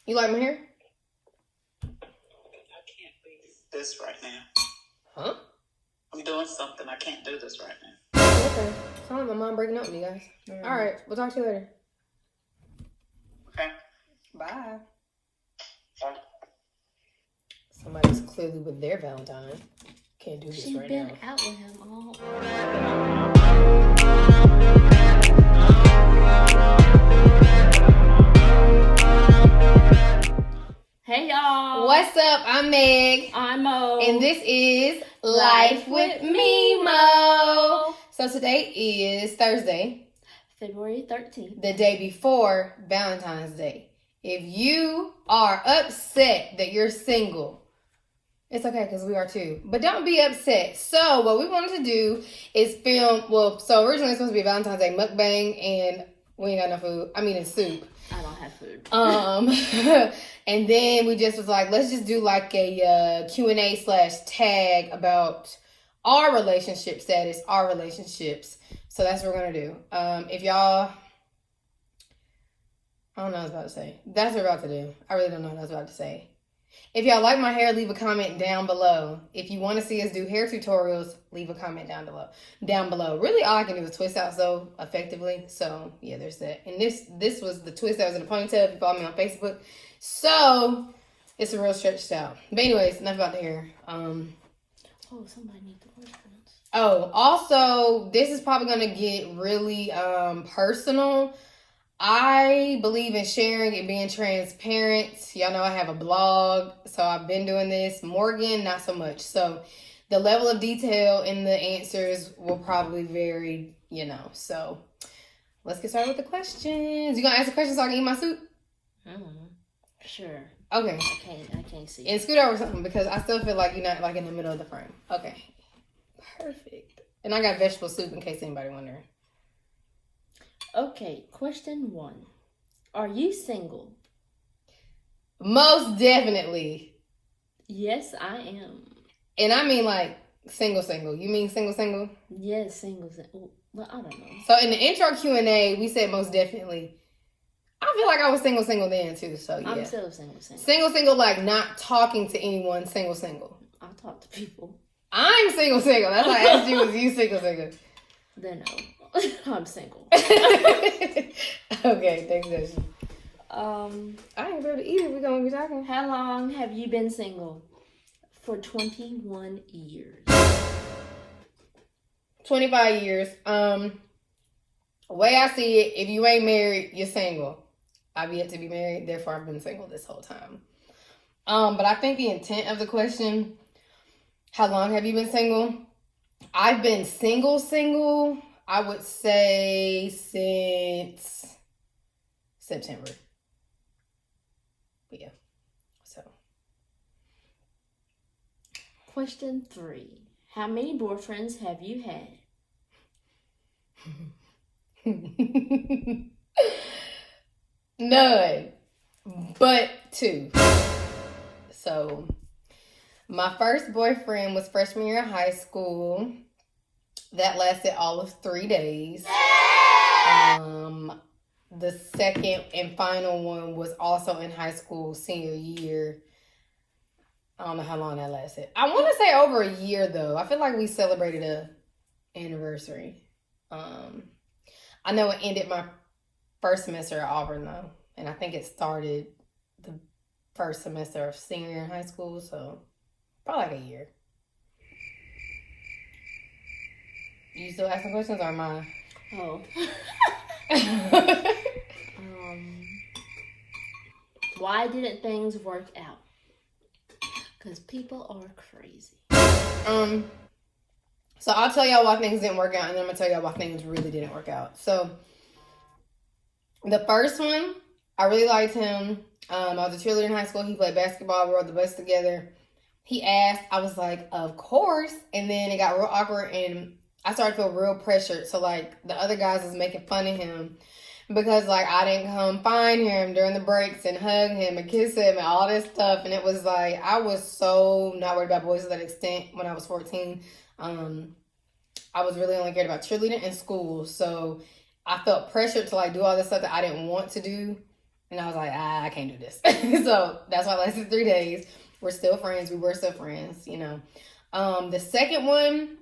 You like my hair? I can't do this right now. Huh? I'm doing something. I can't do this right now. Okay. Sounds like my mom breaking up with me, guys. All right. We'll talk to you later. Okay. Bye. Bye. Somebody's clearly with their Valentine. Can't do this She's right been now. out with him all. Hey y'all. What's up? I'm Meg. I'm Mo. And this is Life with MeMo. So today is Thursday, February 13th. the day before Valentine's Day. If you are upset that you're single, it's okay because we are too. But don't be upset. So what we wanted to do is film, so originally it's supposed to be a Valentine's Day mukbang and we ain't got no food. I mean, it's soup. I don't have food. And then we just was like, let's just do like a Q&A/tag about our relationship status, our relationships. So that's what we're going to do. If y'all, I don't know what I was about to say. That's what we're about to do. I really don't know what I was about to say. If y'all like my hair, leave a comment down below. If you want to see us do hair tutorials, leave a comment down below. Really, all I can do is twist out so effectively. So, yeah, there's that. And this was the twist that was in the ponytail if you follow me on Facebook. So, it's a real stretched out. But anyways, enough about the hair. Somebody needs the questions. Oh, also, this is probably going to get really personal. I believe in sharing and being transparent. Y'all know I have a blog, so I've been doing this. Morgan, not so much. So the level of detail in the answers will probably vary, So let's get started with the questions. You gonna ask the questions so I can eat my soup? Sure. Okay. I can't see. And scoot over something because I still feel like you're not like in the middle of the frame. Okay. Perfect. And I got vegetable soup in case anybody wondering. Okay, question 1. Are you single? Most definitely. Yes, I am. And I mean like single. You mean single? Yes, single. Well, I don't know. So in the intro Q&A, we said most definitely. I feel like I was single then too. So yeah. I'm still single. Single, like not talking to anyone, single. I talk to people. I'm single. That's why I asked you, was you single? Then no. I'm single. Okay, thanks, Daisy. I ain't be able to eat it. We're gonna be talking. How long have you been single? For 21 years. 25 years. The way I see it, if you ain't married, you're single. I've yet to be married, therefore I've been single this whole time. But I think the intent of the question, how long have you been single? I've been single, I would say since September. But yeah, so. Question 3. How many boyfriends have you had? None, but 2. So, my first boyfriend was freshman year of high school. That lasted all of 3 days. The second and final one was also in high school, senior year. I don't know how long that lasted. I want to say over a year, though. I feel like we celebrated a anniversary. I know it ended my first semester at Auburn, though. And I think it started the first semester of senior year in high school. So, probably like a year. You still asking questions or am I? Oh. Why didn't things work out? Because people are crazy. So I'll tell y'all why things didn't work out, and then I'm gonna tell y'all why things really didn't work out. So the first one, I really liked him. I was a cheerleader in high school. He played basketball. We rode the bus together. He asked. I was like, of course. And then it got real awkward, and I started to feel real pressured. So, like, the other guys was making fun of him because, like, I didn't come find him during the breaks and hug him and kiss him and all this stuff. And it was like, I was so not worried about boys to that extent when I was 14. I was really only cared about cheerleading and school. So, I felt pressured to, like, do all this stuff that I didn't want to do. And I was like, I can't do this. So that's why it lasted 3 days. We're still friends. We were still friends, you know. The second one,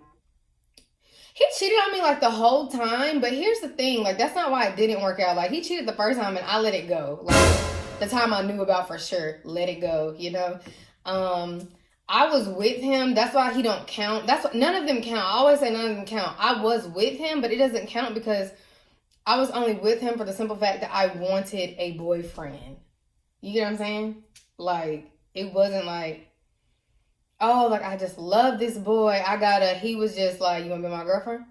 he cheated on me like the whole time. But here's the thing, like that's not why it didn't work out. Like he cheated the first time and I let it go. Like the time I knew about for sure, let it go, you know. I was with him. That's why he don't count. That's what, none of them count. I always say none of them count. I was with him, but it doesn't count because I was only with him for the simple fact that I wanted a boyfriend. You get what I'm saying? Like, it wasn't like, oh, like, I just love this boy. He was just like, you want to be my girlfriend?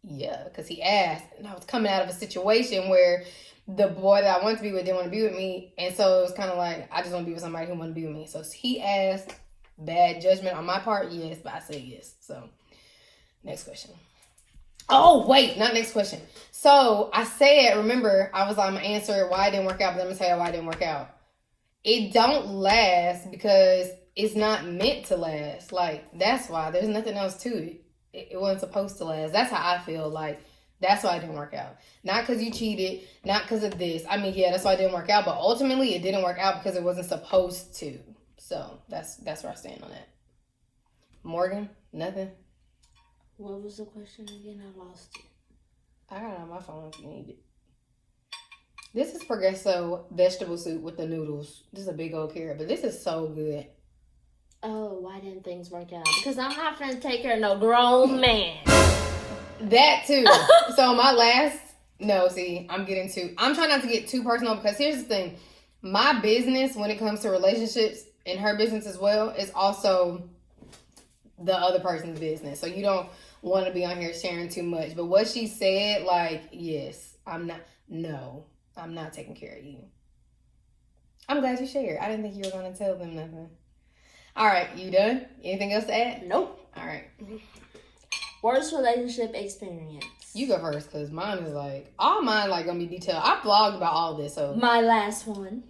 Yeah, because he asked. And I was coming out of a situation where the boy that I wanted to be with didn't want to be with me. And so it was kind of like, I just want to be with somebody who wanted to be with me. So he asked, bad judgment on my part, yes, but I said yes. So, next question. Oh, wait, not next question. So I said, remember, I was like, I'm going to answer why it didn't work out, but I'm going to tell you why it didn't work out. It don't last because it's not meant to last. Like, that's why. There's nothing else to it. It wasn't supposed to last. That's how I feel. Like, that's why it didn't work out. Not because you cheated, not because of this. I mean, yeah, that's why it didn't work out, but ultimately it didn't work out because it wasn't supposed to. So that's where I stand on that. Morgan, nothing? What was the question again? I lost it. I got it on my phone if you need it. This is Progresso vegetable soup with the noodles. This is a big old carrot, but this is so good. Oh, why didn't things work out? Because I'm not finna take care of no grown man. That too. So my last, I'm trying not to get too personal because here's the thing. My business when it comes to relationships and her business as well is also the other person's business. So you don't want to be on here sharing too much. But what she said, like, yes, I'm not taking care of you. I'm glad you shared. I didn't think you were going to tell them nothing. All right, you done? Anything else to add? Nope. All right. Worst relationship experience. You go first, because mine is like, all mine like going to be detailed. I vlogged about all this, so. My last one.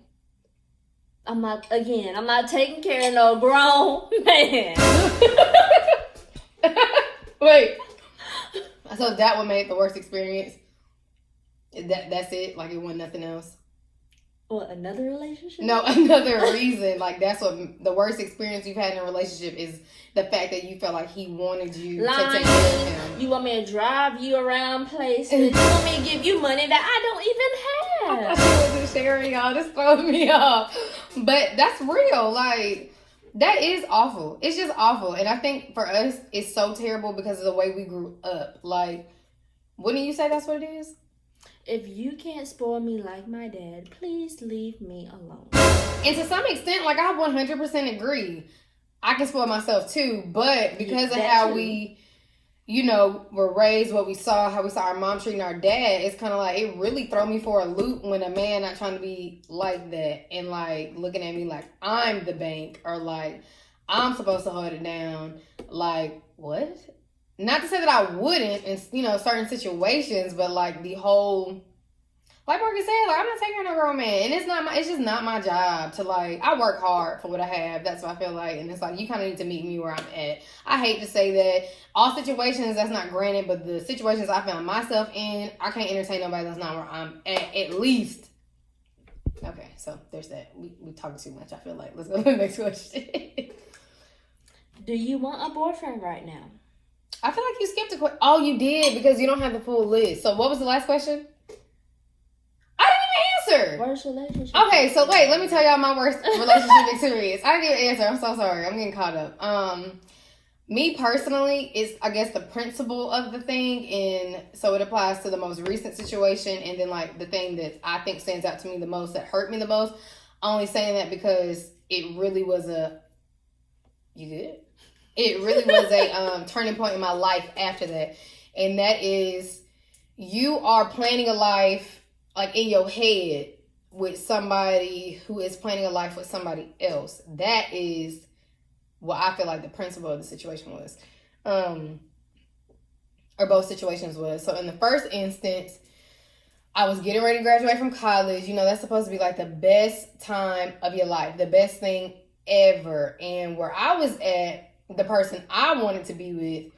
I'm not taking care of no grown man. Wait. So that one made the worst experience? That's it? Like it wasn't nothing else? What, another relationship? No, another reason. Like that's what the worst experience you've had in a relationship is the fact that you felt like he wanted you to take care of him. You want me to drive you around places? You want me to give you money that I don't even have? I thought she wasn't sharing, y'all. This throwed me off. But that's real. Like, that is awful. It's just awful. And I think for us, it's so terrible because of the way we grew up. Like, wouldn't you say that's what it is? If you can't spoil me like my dad, please leave me alone. And to some extent, like, I 100% agree. I can spoil myself too. But because of how we, you know, were raised, what we saw, how we saw our mom treating our dad, it's kind of like, it really throw me for a loop when a man not trying to be like that and, like, looking at me like I'm the bank or, like, I'm supposed to hold it down. Like, what? Not to say that I wouldn't in, you know, certain situations, but, like, the whole, like Morgan said, like, I'm not taking no grown man. And it's just not my job to, like, I work hard for what I have. That's what I feel like. And it's like, you kind of need to meet me where I'm at. I hate to say that. All situations, that's not granted, but the situations I found myself in, I can't entertain nobody that's not where I'm at least. Okay, so there's that. We talking too much, I feel like. Let's go to the next question. Do you want a boyfriend right now? I feel like you skipped a question. Oh, you did because you don't have the full list. So what was the last question? I didn't even answer. Worst relationship. Okay, so wait, let me tell y'all my worst relationship experience. I didn't even answer. I'm so sorry. I'm getting caught up. Me personally, is I guess the principle of the thing, and so it applies to the most recent situation, and then like the thing that I think stands out to me the most, that hurt me the most. Only saying that because it really was you good? It really was a turning point in my life after that. And that is, you are planning a life like in your head with somebody who is planning a life with somebody else. That is what I feel like the principle of the situation was. Or both situations was. So in the first instance, I was getting ready to graduate from college. You know, that's supposed to be like the best time of your life. The best thing ever. And where I was at, the person I wanted to be with,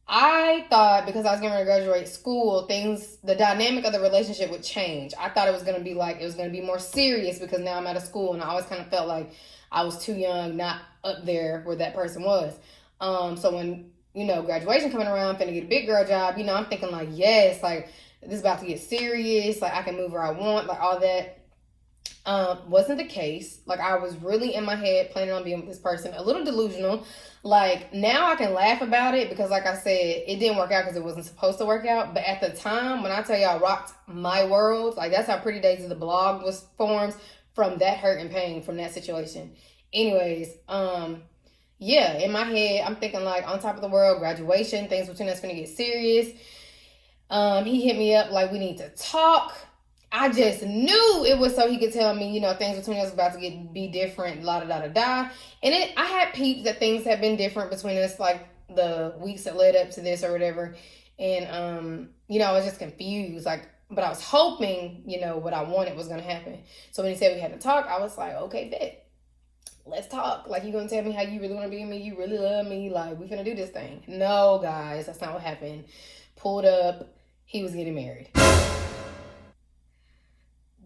I thought because I was getting ready to graduate school, the dynamic of the relationship would change. I thought it was going to be like, it was going to be more serious because now I'm out of school, and I always kind of felt like I was too young, not up there where that person was. So when, graduation coming around, finna get a big girl job, I'm thinking like, yes, like this is about to get serious. Like I can move where I want, like all that. Wasn't the case. Like I was really in my head planning on being with this person, a little delusional. Like now I can laugh about it because like I said, it didn't work out because it wasn't supposed to work out. But at the time, when I tell you I rocked my world, like that's how Pretty Days of the blog was formed, from that hurt and pain from that situation. Anyways, yeah, in my head, I'm thinking like on top of the world, graduation, things between us finna get serious. He hit me up like we need to talk. I just knew it was so he could tell me, things between us about to be different, la da da da da. And I had peeped that things had been different between us, like the weeks that led up to this or whatever. And I was just confused, like, but I was hoping, what I wanted was gonna happen. So when he said we had to talk, I was like, okay, bet. Let's talk. Like, you gonna tell me how you really want to be with me? You really love me? Like, we finna do this thing. No, guys, that's not what happened. Pulled up. He was getting married.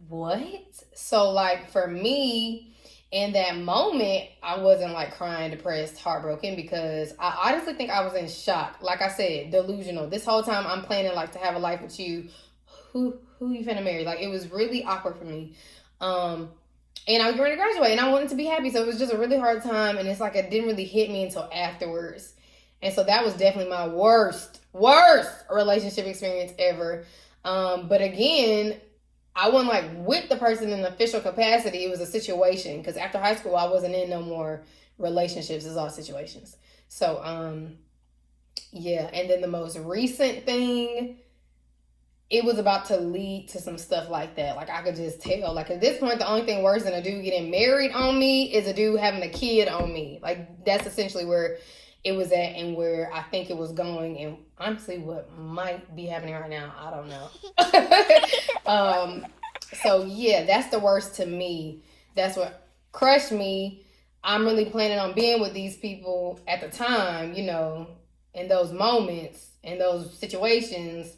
What? So like for me in that moment, I wasn't like crying, depressed, heartbroken, because I honestly think I was in shock. Like I said, delusional. This whole time I'm planning like to have a life with you. Who you finna marry? Like it was really awkward for me. And I was ready to graduate and I wanted to be happy. So it was just a really hard time, and it's like it didn't really hit me until afterwards. And so that was definitely my worst relationship experience ever. But again, I wasn't like with the person in official capacity. It was a situation, because after high school, I wasn't in no more relationships. It's all situations. So, yeah. And then the most recent thing, it was about to lead to some stuff like that. Like I could just tell. Like at this point, the only thing worse than a dude getting married on me is a dude having a kid on me. Like that's essentially where it was at and where I think it was going, and honestly what might be happening right now, I don't know. So yeah, that's the worst to me. That's what crushed me. I'm really planning on being with these people at the time, in those moments, in those situations,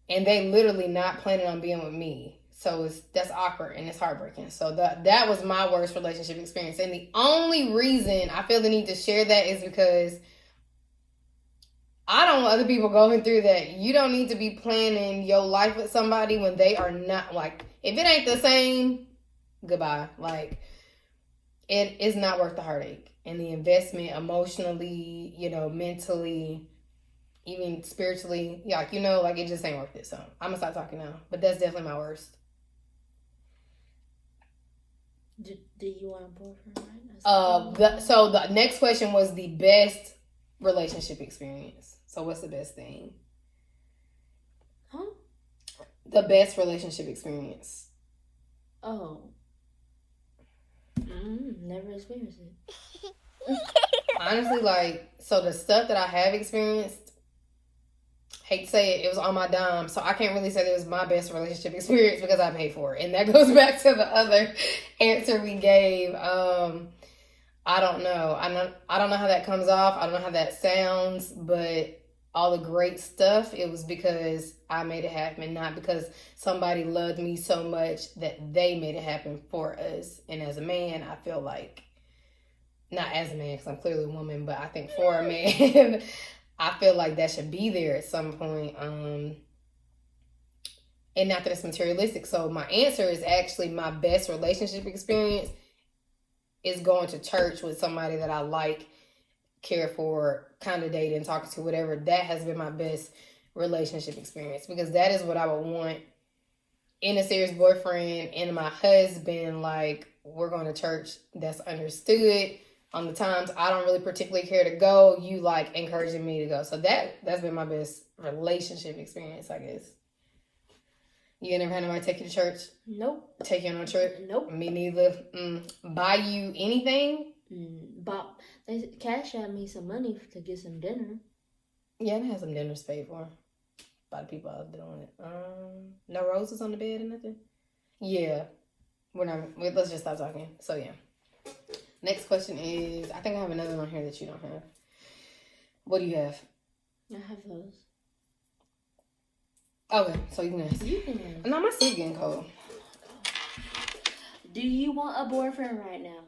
and they literally not planning on being with me. So that's awkward and it's heartbreaking. So that was my worst relationship experience. And the only reason I feel the need to share that is because I don't want other people going through that. You don't need to be planning your life with somebody when they are not, like, if it ain't the same, goodbye. Like, it is not worth the heartache and the investment emotionally, mentally, even spiritually. Like, like it just ain't worth it. So I'm gonna stop talking now. But that's definitely my worst. Do you want a boyfriend right now? So the next question was the best relationship experience. So what's the best thing? Huh? The best relationship experience. Oh. Never experienced it. Honestly, like, so the stuff that I have experienced, hate to say it, it was on my dime. So I can't really say that it was my best relationship experience because I paid for it. And that goes back to the other answer we gave. I don't know. I don't know how that comes off. I don't know how that sounds, but all the great stuff, it was because I made it happen, not because somebody loved me so much that they made it happen for us. And as a man, I feel like, not as a man because I'm clearly a woman, but I think for a man, I feel like that should be there at some point. And not that it's materialistic. So my answer is actually my best relationship experience is going to church with somebody that I like, care for, kind of dating, talking to, whatever. That has been my best relationship experience, because that is what I would want in a serious boyfriend and my husband. Like, we're going to church, that's understood. On the times I don't really particularly care to go, you like encouraging me to go. So that's been my best relationship experience, I guess. You never had nobody take you to church? Nope. Take you on a trip? Nope. Me neither. Buy you anything? But they cash out me some money to get some dinner. Yeah, I had some dinners paid for by the people I was doing it. No roses on the bed or nothing? Yeah. Let's just stop talking. So yeah. Next question is, I think I have another one here that you don't have. What do you have? I have those. Okay, so you can ask. You can ask. No, my sleep getting cold. Do you want a boyfriend right now?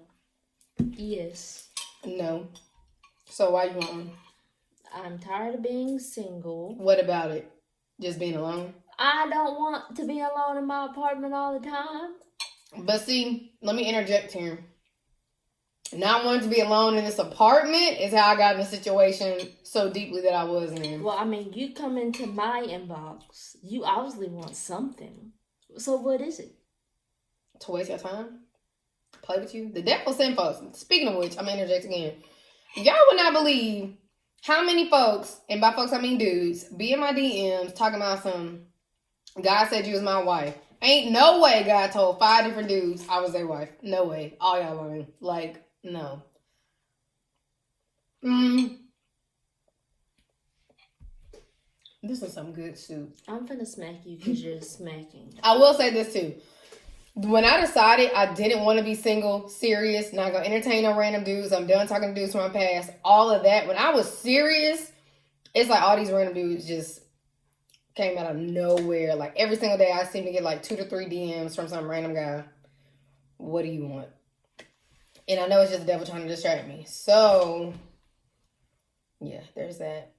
Yes. No. So why you want one? I'm tired of being single. What about it? Just being alone? I don't want to be alone in my apartment all the time. But see, let me interject here. Not wanting to be alone in this apartment is how I got in the situation so deeply that I was in. Well, I mean, you come into my inbox. You obviously want something. So what is it? To waste your time? Play with you? The devil sent folks. Speaking of which, I'm going to interject again. Y'all would not believe how many folks, and by folks I mean dudes, be in my DMs talking about some, God said you was my wife. Ain't no way God told 5 different dudes I was their wife. No way. All y'all lying. Like, no. This is some good soup. I'm finna smack you because you're smacking. I will say this too. When I decided I didn't want to be single, serious, not gonna entertain no random dudes, I'm done talking to dudes from my past, all of that. When I was serious, it's like all these random dudes just came out of nowhere. Like every single day I seem to get like 2 to 3 DMs from some random guy. What do you want? And I know it's just the devil trying to distract me. So, yeah, there's that.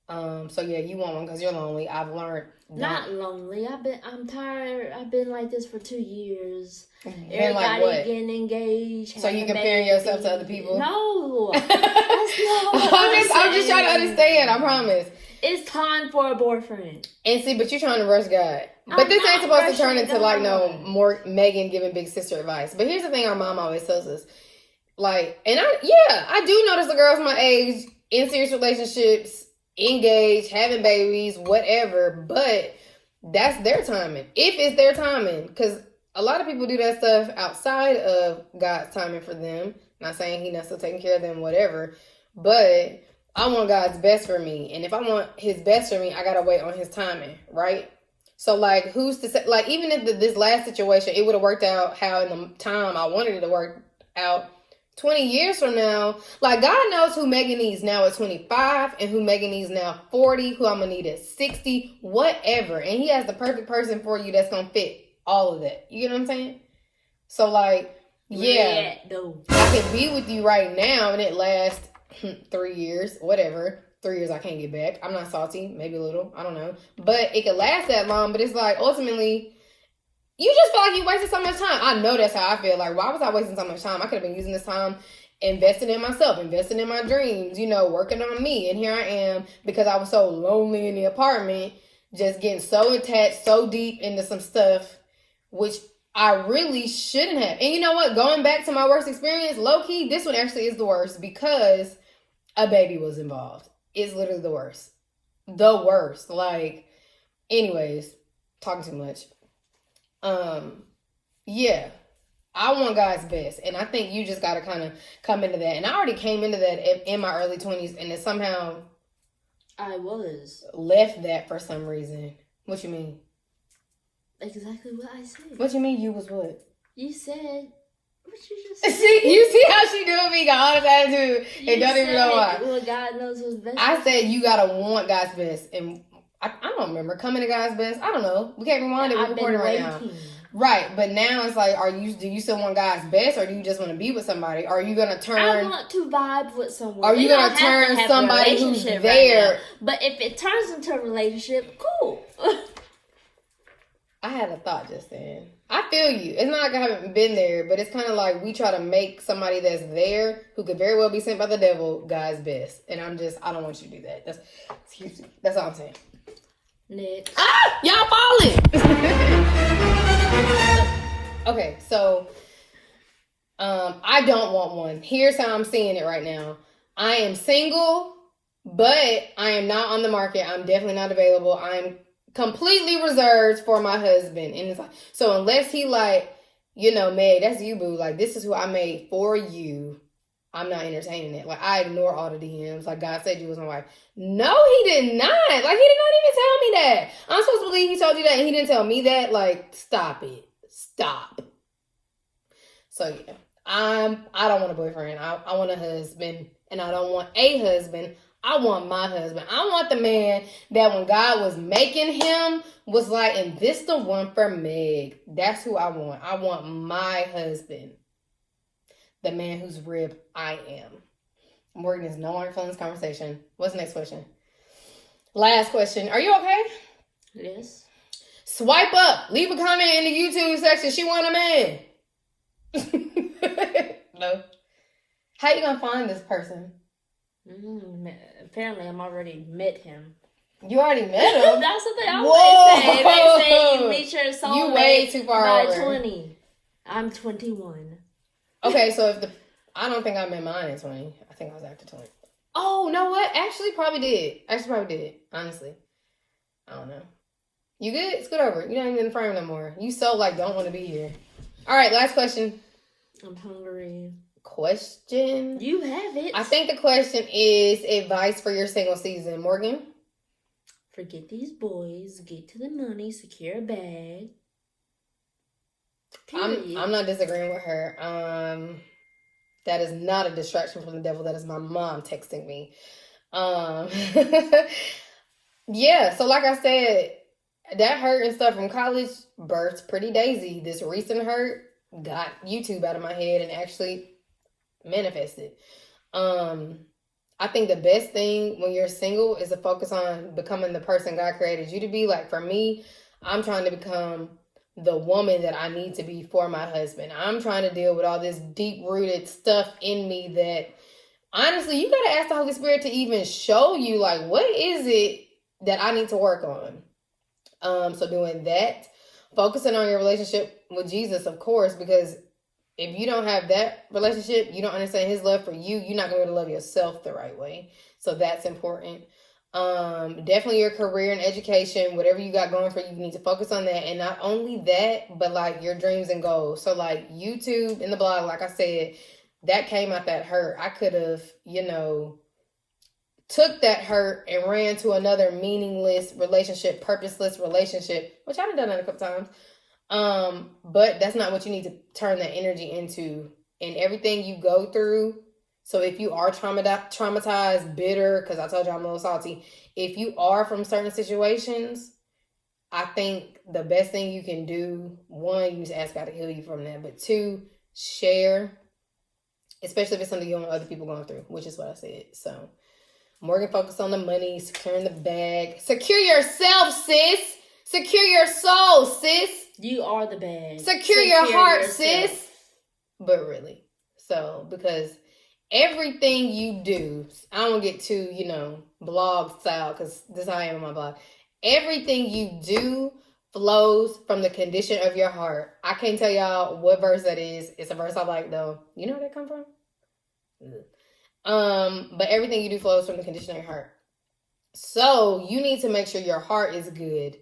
So yeah, you want one because you're lonely. I've learned. Not lonely. I'm tired. I've been like this for 2 years. Everybody like getting engaged. So you comparing yourself to other people? No. That's not what I'm just trying to understand, I promise. It's time for a boyfriend. And see, but you're trying to rush God. But this ain't supposed to turn into like no more Megan giving big sister advice. But here's the thing our mom always tells us. Like, and I do notice the girls my age in serious relationships, engaged, having babies, whatever, but that's their timing. If it's their timing, because a lot of people do that stuff outside of God's timing for them. Not saying he not still taking care of them, whatever, but I want God's best for me. And if I want his best for me, I gotta wait on his timing, right? So like, who's to say, like, even if this last situation, it would have worked out how in the time I wanted it to work out, 20 years from now, like God knows who Megan needs now at 25 and who Megan needs now 40, who I'm going to need at 60, whatever. And he has the perfect person for you that's going to fit all of that. You get what I'm saying? So like, yeah, I can be with you right now and it lasts 3 years, whatever. 3 years I can't get back. I'm not salty, maybe a little, I don't know. But it could last that long, but it's like ultimately, you just feel like you wasted so much time. I know that's how I feel. Like, why was I wasting so much time? I could have been using this time investing in myself, investing in my dreams, working on me. And here I am, because I was so lonely in the apartment, just getting so attached, so deep into some stuff, which I really shouldn't have. And you know what? Going back to my worst experience, low-key, this one actually is the worst because a baby was involved. It's literally the worst. The worst. Like, anyways, talking too much. Yeah, I want God's best, and I think you just got to kind of come into that. And I already came into that in my early 20s, and then somehow I was left that for some reason. What you mean? Exactly what I said. What you mean? You was what? You said what you just said. See, you see how she doing me? Got all this attitude, and don't even know why. Well, God knows what's best. I said you gotta want God's best, and I don't remember coming to God's best. I don't know. We can't rewind it. We're recording right now. Right, but now it's like, do you still want God's best, or do you just want to be with somebody? Are you gonna turn? I want to vibe with someone. Are you gonna turn somebody who's there? But if it turns into a relationship, cool. I had a thought just then. I feel you. It's not like I haven't been there, but it's kind of like we try to make somebody that's there, who could very well be sent by the devil, God's best. And I don't want you to do that. That's all I'm saying. Next. Y'all falling. Okay, so I don't want one. Here's how I'm seeing it right now. I am single, but I am not on the market. I'm definitely not available. I'm completely reserved for my husband. And it's like, so unless he like, Meg, that's you, boo. Like, this is who I made for you. I'm not entertaining it. Like, I ignore all the DMs. Like, God said you was my wife. No, he did not. Like, he did not even tell me that. I'm supposed to believe he told you that and he didn't tell me that. Like, stop it. Stop. So, yeah. I don't want a boyfriend. I want a husband. And I don't want a husband. I want my husband. I want the man that when God was making him was like, and this the one for Meg. That's who I want. I want my husband. The man whose rib I am. Morgan is no longer feeling this conversation. What's the next question? Last question. Are you okay? Yes. Swipe up. Leave a comment in the YouTube section. She want a man. No. How you gonna find this person? Apparently, I'm already met him. You already met him? That's what they always say. They say you meet your soulmate You way too far by over. 20. I'm 21. Okay, so I don't think I met mine at 20. I think I was after 20. Oh, know what? Actually, probably did. Honestly. I don't know. You good? It's good over. You're not even in the frame no more. You so don't want to be here. All right, last question. I'm hungry. Question? You have it. I think the question is advice for your single season. Morgan? Forget these boys. Get to the money. Secure a bag. I'm not disagreeing with her. That is not a distraction from the devil. That is my mom texting me. Yeah, so like I said, that hurt and stuff from college birthed Pretty Daisy. This recent hurt got YouTube out of my head and actually manifested. I think the best thing when you're single is to focus on becoming the person God created you to be. Like for me, I'm trying to become the woman that I need to be for my husband. I'm trying to deal with all this deep-rooted stuff in me that honestly, you got to ask the Holy Spirit to even show you what is it that I need to work on. So doing that, focusing on your relationship with Jesus, of course, because if you don't have that relationship, you don't understand his love for you, you're not going to be able to love yourself the right way. So that's important. Definitely your career and education, whatever you got going for you, you need to focus on that. And not only that, but your dreams and goals. So YouTube and the blog, like I said, that came out that hurt. I could have, took that hurt and ran to another meaningless relationship, purposeless relationship, which I've done that a couple times. But that's not what you need to turn that energy into. And everything you go through. So if you are traumatized, bitter, because I told you I'm a little salty. If you are from certain situations, I think the best thing you can do, one, you need to ask God to heal you from that. But two, share, especially if it's something you don't want other people going through, which is what I said. So Morgan focused on the money, securing the bag. Secure yourself, sis. Secure your soul, sis. You are the bag. Secure your heart, yourself. sis. But really. So, because everything you do, I don't want to get too, blog style, because this is how I am on my blog. Everything you do flows from the condition of your heart. I can't tell y'all what verse that is. It's a verse I like, though. You know where that come from? But everything you do flows from the condition of your heart. So you need to make sure your heart is good.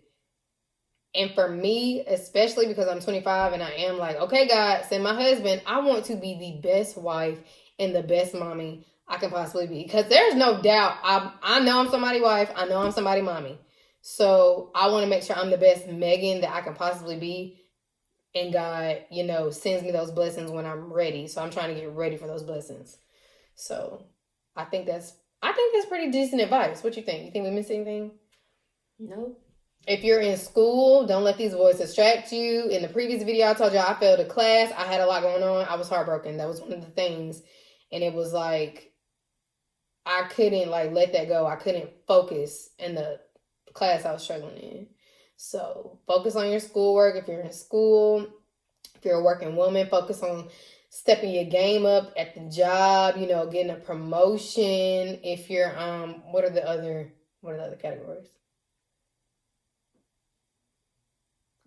And for me, especially because I'm 25 and I am okay, God, send my husband. I want to be the best wife and the best mommy I can possibly be. Because there's no doubt. I know I'm somebody's wife. I know I'm somebody's mommy. So I want to make sure I'm the best Megan that I can possibly be. And God, sends me those blessings when I'm ready. So I'm trying to get ready for those blessings. So I think that's pretty decent advice. What you think? You think we missed anything? Nope. If you're in school, don't let these boys distract you. In the previous video, I told you I failed a class. I had a lot going on. I was heartbroken. That was one of the things. And it was I couldn't let that go. I couldn't focus in the class I was struggling in. So focus on your schoolwork. If you're in school, if you're a working woman, focus on stepping your game up at the job, getting a promotion. If you're, what are the other categories?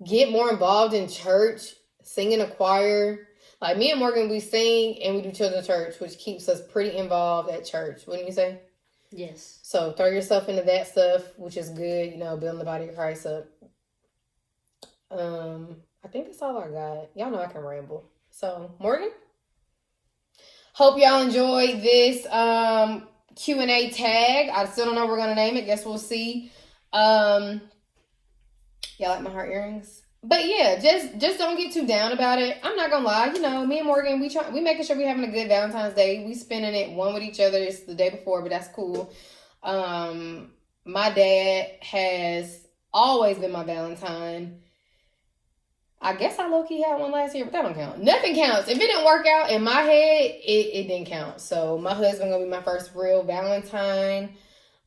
Get more involved in church, sing in a choir. Me and Morgan, we sing and we do children's church, which keeps us pretty involved at church. Wouldn't you say? Yes. So throw yourself into that stuff, which is good, building the body of Christ up. I think that's all I got. Y'all know I can ramble. So, Morgan? Hope y'all enjoyed this Q&A tag. I still don't know what we're going to name it. Guess we'll see. Y'all like my heart earrings? But yeah, just don't get too down about it. I'm not gonna lie, me and Morgan, we making sure we having a good Valentine's Day. We spending it one with each other. It's the day before, but that's cool. My dad has always been my Valentine. I guess I low-key had one last year, but that don't count. Nothing counts. If it didn't work out in my head, it didn't count. So my husband gonna be my first real Valentine.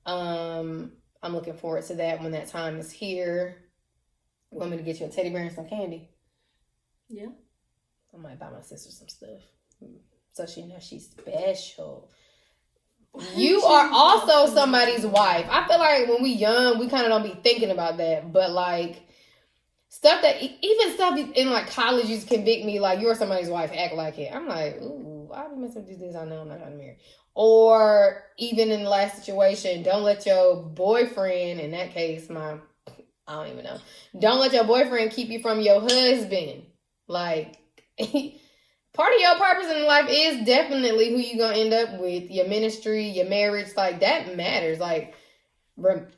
I'm looking forward to that when that time is here. You want me to get you a teddy bear and some candy? Yeah. I might buy my sister some stuff so she knows she's special. You are also somebody's wife. I feel like when we young, we kind of don't be thinking about that. But like stuff that even stuff in like college used to convict me, like you're somebody's wife, act like it. I'm like, ooh, I'll be messing with these things I know I'm not gonna marry. Or even in the last situation, don't let your boyfriend, in that case, I don't even know. Don't let your boyfriend keep you from your husband. Like part of your purpose in life is definitely who you gonna end up with, your ministry, your marriage, like that matters. Like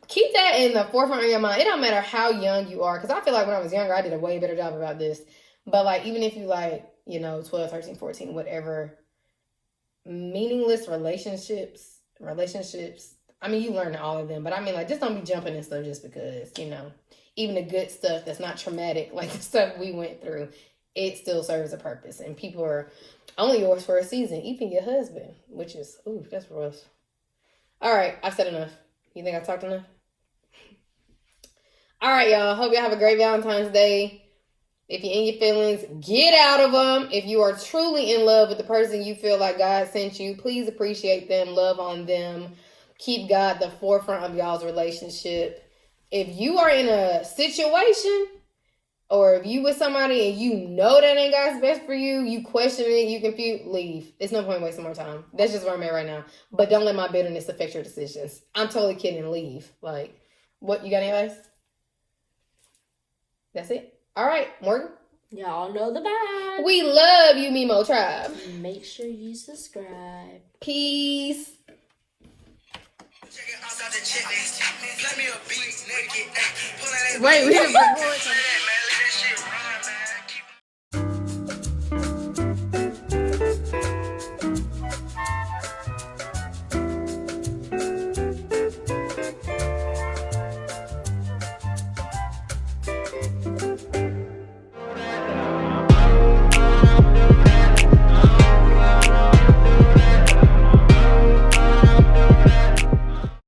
keep that in the forefront of your mind. It don't matter how young you are, because I feel like when I was younger, I did a way better job about this. But like even if you like, 12, 13, 14, whatever, meaningless relationships, I mean, you learn all of them, but I mean, like, just don't be jumping and stuff just because, even the good stuff that's not traumatic, like the stuff we went through, it still serves a purpose. And people are only yours for a season, even your husband, which is, ooh, that's gross. All right, I've said enough. You think I talked enough? All right, y'all. Hope y'all have a great Valentine's Day. If you're in your feelings, get out of them. If you are truly in love with the person you feel like God sent you, please appreciate them, love on them. Keep God at the forefront of y'all's relationship. If you are in a situation, or if you with somebody and you know that ain't God's best for you, you question it, you confused, leave. It's no point wasting more time. That's just where I'm at right now. But don't let my bitterness affect your decisions. I'm totally kidding. Leave. Like, what, you got any advice? That's it. All right, Morgan. Y'all know the vibe. We love you, MeMo Tribe. Make sure you subscribe. Peace. Wait, we didn't record something.